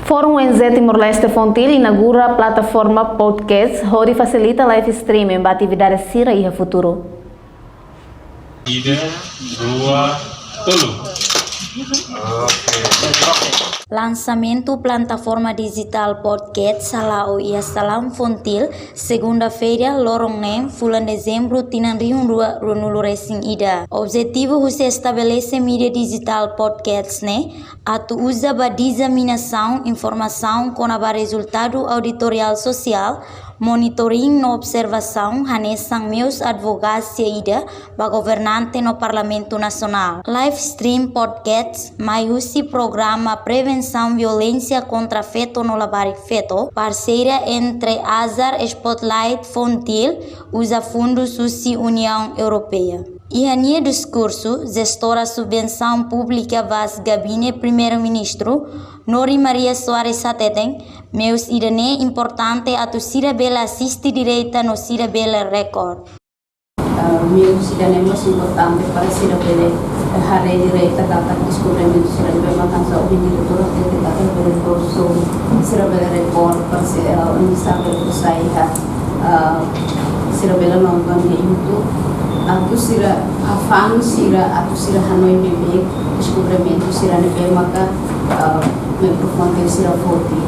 Fórum ONZ Timor-Leste Fontil inaugura plataforma podcast onde facilita live streaming para atividades Sira e futuro. Ida, dua, telu. Lançamento plataforma digital podcast Salau e Salam Fontil, segunda-feira, lorong nem, fulan dezembro, tinan riun rua runulu racing ida. Objetivo é estabelecer mídia digital podcast atu usa ba disaminação, informação com a resultado auditorial social, monitoring no observação, hanesang meus advogacia ida ba governante no Parlamento Nacional. Live stream podcast, maiusi programa Prevenção Violência contra Feto no Labarik Feto, parceira entre Azar Spotlight Fontil, usa fundos Susi União Europeia. Ihania discurso, gestora subvenção pública vas gabinete primeiro-ministro, Nori Maria Soares Sateten, meus idane importante atu Sira Bela assiste direita no Sira Bela Record. Meus idane mais importante para Sira Bela hari direita kata descobrimento Sira Bela makan sa opini diretor kata diretor so Sira Bela Record para onde está saya Sira Bela nonton di YouTube. Atu Sira afan Sira atu Sira Hanoi bebek descobrimento Sira nebe maka microfone Sira Fontil.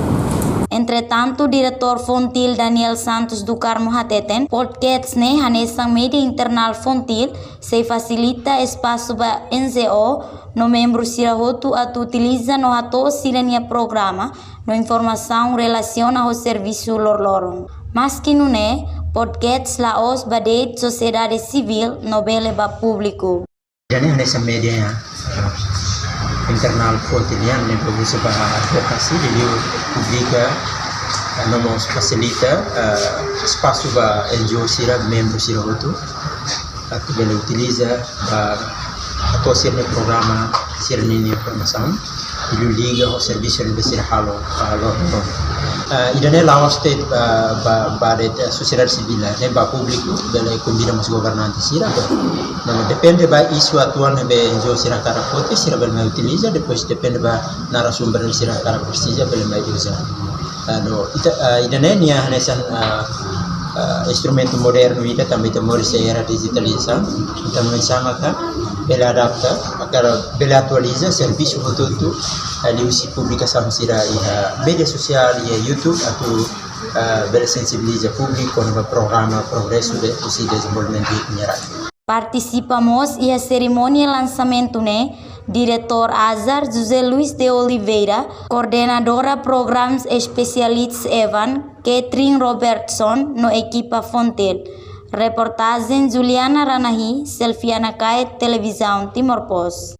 Entretanto, diretor Fontil Daniel Santos do Carmo Hateten, podcast hanesang media internal Fontil se facilita espaço ba NZO no membro Sira Hotu atu utiliza no hato sirania programa no informação relaciona ao serviço lorlorong. Mas que não podcast laos badeit sociedade civil nobele ba público. Jadi nessa media internal Fontilian nem produce para advocacia de pública nos facilita espaço para NGO Sira membro Sira Hotu que ele utiliza para atuação no programa Sira Nini Informação e liga ao serviço de Sira Halo idane lawas state badet sociedade civil ne ba público bele combina mas governante Sira não depende ba isu atual be NGO Sira cara foto Sira bele mai utiliza depois depende ba narasumber Sira cara precisa bele mai usa no idane nia hanesan instrumento moderno ida também temos era digitalização também sama ka bela adapta agar bela atualiza serviço tudo ali usi publicação Sira e mídia social e YouTube atau bela sensibiliza público no programa progresso de usi desenvolvimento minerato. Participamos e a cerimônia lançamento Diretor Azar José Luis de Oliveira, coordenadora Programas Especialistas Evan, Catherine Robertson, no equipa Fontel. Reportagem Juliana Ranahi, Selfiana Kait, Televisão Timor Post.